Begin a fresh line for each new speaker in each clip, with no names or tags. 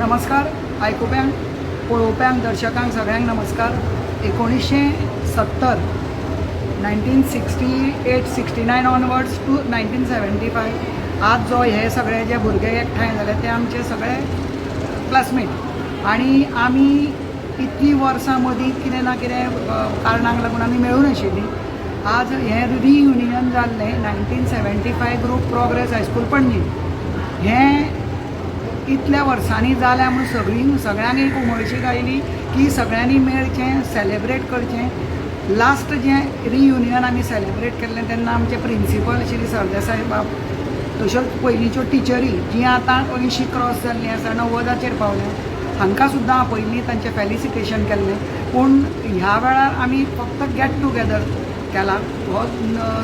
नमस्कार आयकुप्यांक पळोवप्यांक दर्शकांक सगळ्यांक नमस्कार। 1970 1968-69 ऑनवर्ड्स टू 1975 आज जो हे सगळे जे भुरगे एकठांय जाले ते आमचे सगळे क्लासमेट आणि आमी इतली वर्सां मदीं कितें ना कितें कारणांक लागून आमी मेळून आशिल्लीं। आज हे रियुनियन जाल्लें 1975 ग्रूप प्रोग्रेस हायस्कूल पणजी। हें इतल्या वर्सांनी जाल्या म्हणून सगळ्यांनी एक उमळशीक आयली की सगळ्यांनी मेळचें सेलेब्रेट करचें। लास्ट जें रियुनियन आमी सेलेब्रेट केल्लें तेन्ना आमचे प्रिंसिपल श्री सरदेसाय बाब तश्योच पयलींच्यो टिचरी जी आतां 80 क्रॉस जाल्लीं आसा 90 पावल्या हांकां सुद्दां आपयलीं तांचें फेलिसिटेशन केल्लें। पूण ह्या वेळार आमी फक्त गेट टुगेदर केला हो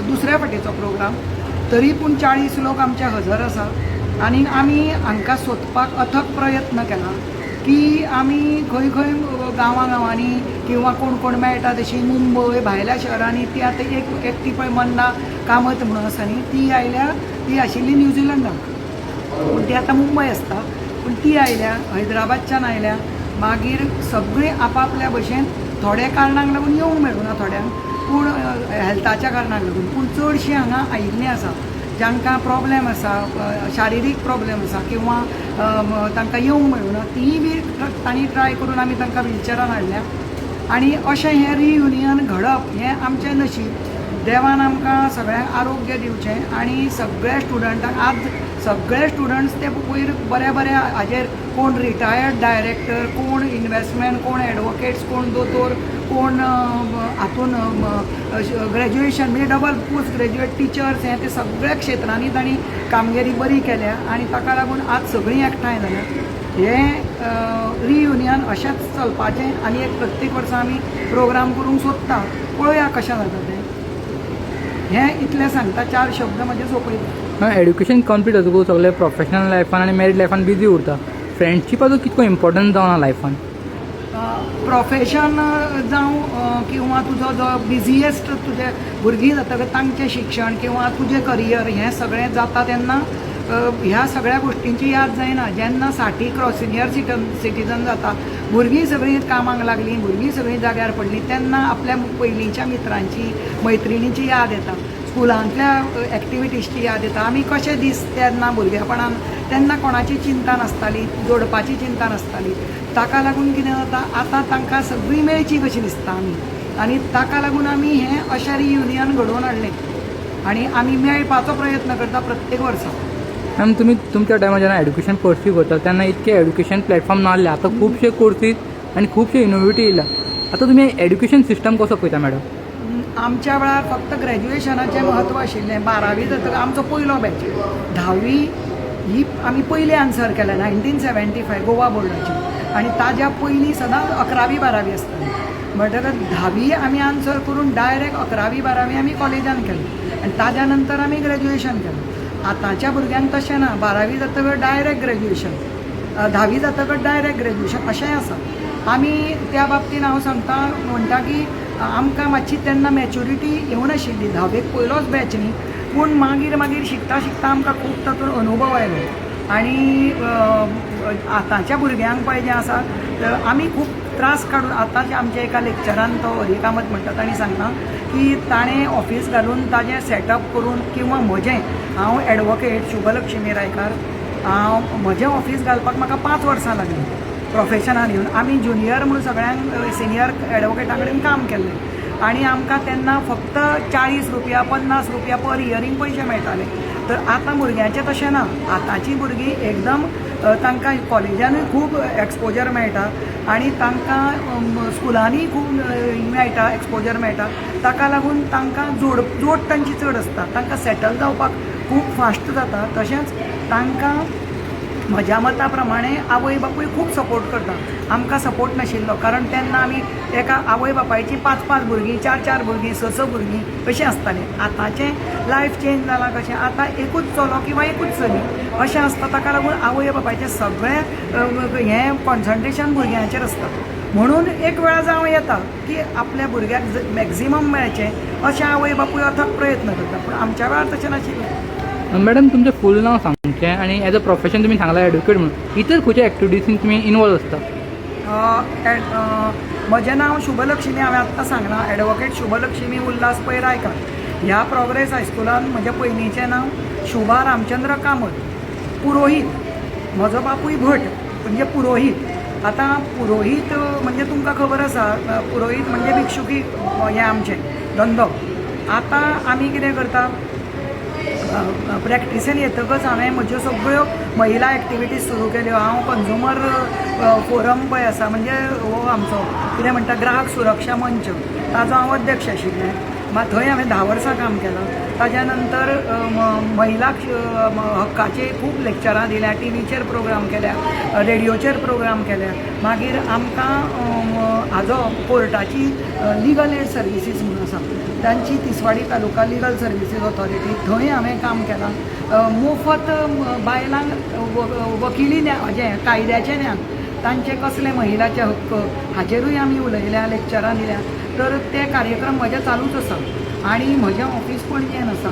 दुसऱ्या फाटीचो प्रोग्राम, तरी पूण 40 लोक आमचे हजर आसा आनी आमी हांकां सोदपाक अथक प्रयत्न केला की आमी खंय खंय गांवांनी किंवा कोण कोण मेळटा तशी मुंबय भायल्या शहरांनी ती आतां एकटी पळय मन्ना कामत म्हणून आसा न्ही ती आयल्या, ती आशिल्ली न्यूझिलंडाक पूण ती आतां मुंबय आसता, पूण ती आयल्या हैदराबादच्यान आयल्या। मागीर सगळीं आपापल्या भशेन थोड्या कारणांक लागून येवंक मेळूना थोड्यांक, पूण हेल्थाच्या कारणाक लागून, पूण चडशीं हांगा आयिल्लीं आसा जांकां प्रॉब्लेम आसा, शारिरीक प्रॉब्लेम आसा किंवा तांकां येवंक मेळूना तीय बी तांणी ट्राय करून आमी तांकां व्हिलचॅरान हाडल्या आनी अशें हें रियुनियन घडप हें आमचें नशीब। देवान आमकां सगळ्यांक आरोग्य दिवचें आनी सगळ्या स्टुडंटांक आज सगळे स्टुडंट्स ते वयर बऱ्या हाजेर कोण रिटायर्ड डायरेक्टर, कोण इन्वेस्टमेंट, कोण एडवोकेट्स, कोण दोतोर, कोण हातून ग्रॅज्युएशन म्हणजे डबल पोस्ट ग्रॅज्युएट टिचर्स हे ते सगळ्या क्षेत्रांनी तांणी कामगिरी बरी केल्या आनी ताका लागून आज सगळीं एकठांय जाल्या। हें रियुनियन अशेंच चलपाचें आनी एक प्रत्येक वर्सा आमी प्रोग्राम करूंक सोदता, पळोवया कशें जाता तें। हें इतलें सांगता, 4 शब्द म्हजे सोंपयता।
एड्युकेशन कंप्लीट जातकूच सगळे प्रोफेशनल लायफान आनी मॅरीड लायफान बिजी उरता, फ्रेंडशिपाचो कितको इम्पॉर्टन्स जावन लायफान? प्रोफेशन जावं किंवा तुजो जो बिजियेस्ट तुजे भुरगीं जातकच तांचें शिक्षण किंवा तुजें करियर हें सगळें जाता तेन्ना ह्या सगळ्या गोश्टींची याद जायना। जेन्ना 60 क्रॉस सिनियर सिटीजन जाता, भुरगीं सगळीं कामाक लागलीं, भुरगीं सगळीं जाग्यार पडलीं तेन्ना आपल्या पयलींच्या मित्रांची मैत्रिणींची याद येता, स्कुलांतल्या एक्टिविटीजची याद येता। आमी कशे दीस तेन्ना भुरगेपणान तेन्ना कोणाची चिंता नासताली, जोडपाची चिंता नासताली, ताका लागून कितें जाता आतां तांकां सगळीं मेळची कशी दिसता आमी, आनी ताका लागून आमी हें अशें रियुनियन घडोवन हाडलें आनी आमी मेळपाचो प्रयत्न करता प्रत्येक वर्सा। मॅम तुमी तुमच्या टायमार जेन्ना एड्युकेशन परस्यू करता तेन्ना इतके एड्युकेशन प्लॅटफॉर्म नासले, आतां खुबशे कोर्सीस आनी खुबशे इनोवेटीव येयला। आतां तुमी एड्युकेशन सिस्टम कसो पळयता मॅडम?
आमच्या वेळार फक्त ग्रॅज्युएशनाचें म्हत्व आशिल्लें। 12वी जातकच आमचो पयलो बॅच, 10वी ही आमी पयली आन्सर केल्या 1975 गोवा बोर्डाची आनी ताज्या पयलीं सदांच 11वी 12वी आसताली। म्हणटकच 10वी आमी आन्सर करून डायरेक्ट 11वी 12वी आमी कॉलेजान केली आनी ताज्या नंतर आमी ग्रॅज्युएशन केलें। आतांच्या भुरग्यांक तशें ना, 12वी जातकच डायरेक्ट ग्रॅज्युएशन, 10वी जातकच डायरेक्ट ग्रॅज्युएशन अशेंय आसा। आमी त्या बाबतीन हांव सांगता म्हणटा की आमकां मातशी तेन्ना मॅच्युरिटी येवं नाशिल्ली, 10वेक पयलोच बॅच न्ही, पूण मागीर शिकता शिकता आमकां खूब तातूंत अनुभव आयलो आनी आतांच्या भुरग्यांक पळय जें आसा आमी खूब त्रास काडून आतांचे आमच्या एका लेक्चरान तो हरी कामत म्हणटा ताणी सांगला की ताणें ऑफिस घालून ताजें सेटअप करून किंवा म्हजें हांव एडवोकेट शुभलक्ष्मी रायकार, म्हजें ऑफिस घालपाक म्हाका 5 वर्सां लागलीं प्रोफेशनान येवन। आमी ज्युनियर म्हणून सगळ्यांक सिनियर एडवोकेटा कडेन काम केल्लें आनी आमकां तेन्ना फक्त 40 रुपया 50 रुपया पर इयरींग पयशे मेळटाले। तर आतां भुरग्यांचें तशें ना, आतांचीं भुरगीं एकदम तांकां कॉलेजानूय खूब एक्सपोजर मेळटा आनी तांकां स्कुलांनी खूब मेळटा, एक्सपोजर मेळटा, ताका लागून तांकां जोड तांची चड आसता, तांकां सेटल जावपाक खूब फास्ट जाता। तशेंच तांकां म्हज्या मता प्रमाणे आवय बापूय खूब सपोर्ट करता, आमकां सपोर्ट नाशिल्लो, कारण तेन्ना आमी एका आवय बापायची 5-5 भुरगीं 4-4 भुरगीं 6-6 भुरगीं अशीं आसतालीं। आतांचें लायफ चेंज जालां कशें, आतां एकूच चलो किंवा एकूच चली अशें आसता, ताका लागून आवय बापायचें सगळें हें कॉन्सन्ट्रेशन भुरग्यांचेर आसता। म्हणून एक वेळा जावं येता की आपल्या भुरग्याक मॅक्झिमम मेळचें अशें आवय बापूय अथक प्रयत्न करता, पूण आमच्या वेळार तशें नाशिल्लें।
मॅडम तुमचें फूल नांव सांगचें आनी एज अ प्रोफेशन तुमी सांगला एडवोकेट म्हणून इतर खंयच्या एक्टिविटीजीन तुमी इनवॉल्व आसता?
म्हजें नांव शुभलक्ष्मी, हांवें आत्तां सांगलां, एडवोकेट शुभलक्ष्मी उल्हास पै रायकर. ह्या प्रोग्रेस हायस्कुलान म्हजें पयलींचें नांव शुभा रामचंद्र कामत, पुरोहीत. म्हजो बापूय भट म्हणजे पुरोहीत. आतां पुरोहीत म्हणजे तुमकां खबर आसा, पुरोहीत म्हणजे भिक्षुकी हें आमचें धंदो. आतां आमी कितें करता, प्रॅक्टिसेन येतकच हांवें म्हज्यो सगळ्यो महिला एक्टिविटीज सुरू केल्यो. हांव कंझ्युमर फोरम पळय आसा, म्हणजे हो आमचो कितें म्हणटा ग्राहक सुरक्षा मंच, ताजो हांव अध्यक्ष आशिल्लें. थंय हांवें 10 वर्सां काम केलां. ताज्या नंतर महिला हक्काचे खूब लेक्चरां दिल्या, टीव्हीचेर प्रोग्राम केल्या, रेडिओचेर प्रोग्राम केल्या. मागीर आमकां हाजो कोर्टाची लिगल एड सर्विसीस म्हणून आसा, तांची तिसवाडी तालुका लिगल सर्विसीस ऑथॉरिटी, थंय हांवें काम केलां. मोफत बायलांक वकिली जें कायद्याचें ज्ञान, तांचे कसले महिलाचे हक्क हाचेरूय आमी उलयल्या, लेक्चरां दिल्या. तर ते कार्यक्रम म्हजे चालूच आसा. आनी म्हजें ऑफीस पणजेन आसा,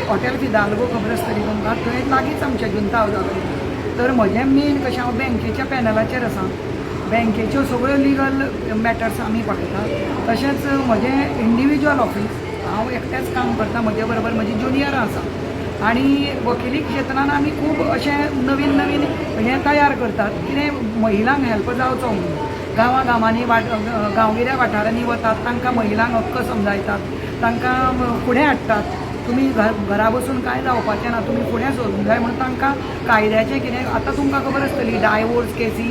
हॉटेल फिदाल्गो, खबर आसतली तुमकां, थंय लागींच आमच्या जुंता हावजा कडेन. तर म्हजें मेन कशें, हांव बँकेच्या पॅनलाचेर आसा, बँकेच्यो सगळ्यो लिगल मॅटर्स आमी पळयतात. तशेंच म्हजें इंडिविज्युअल ऑफीस, हांव एकटेंच काम करता, म्हजे बरोबर म्हजी जुनियरां आसा. आनी वकिली क्षेत्रान आमी खूब अशें नवीन नवीन हें तयार करतात, कितें महिलांक हेल्प जावचो म्हणून. गांवांनी गांवगिऱ्या वाठारांनी वतात, तांकां महिलांक हक्क समजायतात, तांकां फुडें हाडटात. तुमी घरा बसून कांय जावपाचें ना, तुमी फुडें सरूंक जाय म्हणून तांकां कायद्याचें कितें. आतां तुमकां खबर आसतली, डायवोर्स केसी,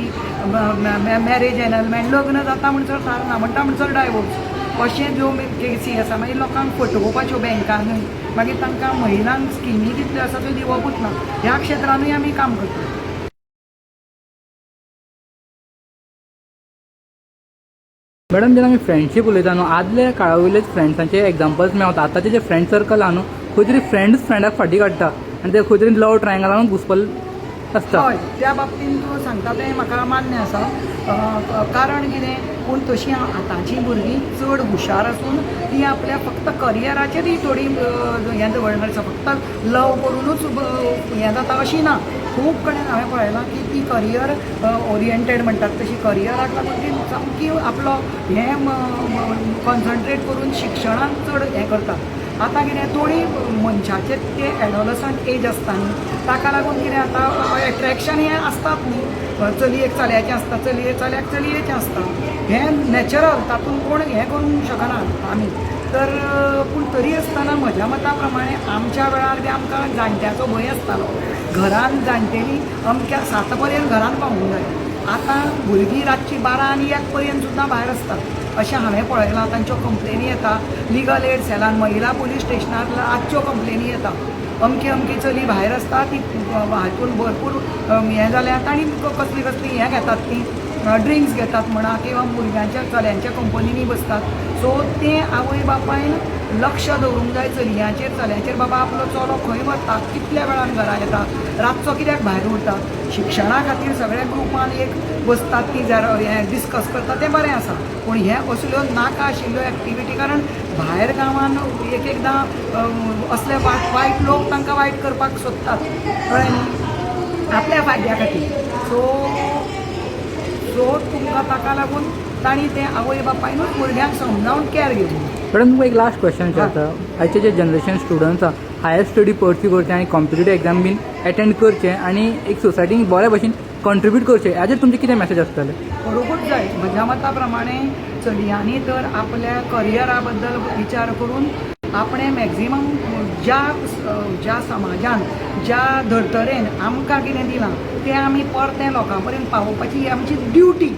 मॅरेज एनलमेंट, लग्न जाता म्हणसर सारना म्हणटा म्हणसर डायवोर्स, अशें ज्यो केसी आसा. मागीर लोकांक फटोवपाच्यो बँकांनी, मागीर तांकां महिलांक स्किमी कितल्यो आसा त्यो दिवपूच ना. ह्या क्षेत्रानूय आमी काम करता.
मॅडम जेन्ना आमी फ्रेंडशीप उलयता न्हू, आदल्या काळा वयलेच फ्रेंड्सांचे एग्जाम्पल्स मेळटा. आतांचे जे फ्रेंड सर्कल आहा न्हू, खंय तरी फ्रेंडाक फाटीं काडटा आनी ते खंय तरी लव ट्रायंगलानूच घुस्पल आसता.
हय, त्या बाबतींत तूं सांगता तें म्हाका मान्य आसा. कारण कितें, पूण तशीं आतांचीं भुरगीं चड हुशार आसून ती आपल्या फक्त करियराचेरय थोडी हें दवरना आसा. फक्त लव करूनच हें जाता अशी ना. खूब कडेन हांवें पळयलां की ती करियर ओरिएंटेड म्हणटात तशी, करियराक लागून ती सामकी आपलो हें कॉन्सन्ट्रेट करून शिक्षणांत चड हें करतात. आतां कितें, दोनी मनशाचें तें एडोलसंट एज आसता न्ही, ताका लागून कितें आतां एट्रॅक्शन हें आसतात न्ही, चलयेक चल्याचें आसता, चलयेक चलयेचें आसता, हें नॅचरल, तातूंत कोण हें करूंक शकना आमी. तर पूण तरी आसतना म्हज्या मता प्रमाणे आमच्या वेळार बी आमकां जाणट्याचो भंय आसतालो. घरान जाणटेली अमक्या 7 पर्यंत घरान पावूंक जाय. आतां भुरगीं रातची 12 आनी 1 पर्यंत सुद्दां भायर आसतात अशें हांवें पळयलां. तांच्यो कंप्लेनी येता लिगल एड सेलान, महिला पुलीस स्टेशनार रातच्यो कंप्लेनी येता. अमकी चली भायर आसता, ती हातून भरपूर हें जाल्यात आनी कसली हें घेतात, ती ड्रिंक्स घेतात म्हणा, किंवा भुरग्यांच्या चल्यांच्या कंपनीनी बसतात. सो तें आवय बापायन लक्ष दवरूंक जाय चलयांचेर, चल्याचेर. बाबा आपलो चलो खंय वता, कितल्या वेळान घरा येता, रातचो कित्याक भायर उरता. शिक्षणा खातीर सगळ्या ग्रुपान एक बसतात, ती हें डिस्कस करता, तें बरें आसा. पूण हे असल्यो नाका आशिल्ल्यो एक्टिविटी, कारण भायर गांवान एकदां असले वायट लोक तांकां वायट करपाक सोदतात, कळ्ळें न्ही, आपल्या फायद्या खातीर. सो तुमकां ताका लागून तांणी तें आवय बापायनूच भुरग्यांक समजावन कॅर घेवूं.
मॅडम तुमकां एक लास्ट क्वेश्चन विचारता. आयचे जे जनरेशन स्टुडंट्स आहा, हायर स्टडी परस्यू करचे आनी कॉम्पिटेटीव एग्जाम बीन अटेंड करचे आनी एक सोसायटीक बऱ्या भशेन कॉन्ट्रिब्यूट करचे, हाजेर तुमचें कितें मेसेज आसतलें?
करूंकूच जाय. म्हज्या मता प्रमाणे चलयांनी तर आपल्या करियरा बद्दल विचार करून आपणें मॅक्झिमम ज्या समाजान, ज्या धर्तरेन आमकां कितें दिलां तें आमी परतें लोकां पर्यंत पावोवपाची ही आमची ड्युटी,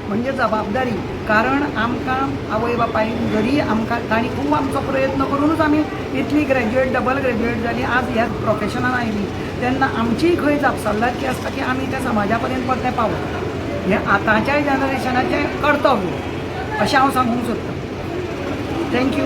म्हणजे जबाबदारी. कारण आमकां आवय बापाय जरी आमकां तांणी खूब आमचो प्रयत्न करूनच आमी इतली ग्रॅज्युएट, डबल ग्रॅज्युएट जाली, आज ह्या प्रोफेशनान आयली, तेन्ना आमचीय खंय जापसालदारकी आसता की आमी त्या समाजा पर्यंत परतें पावोवप. हें आतांच्या जनरेशनाचें कर्तव्य अशें हांव सांगूंक सोदतां. थँक्यू.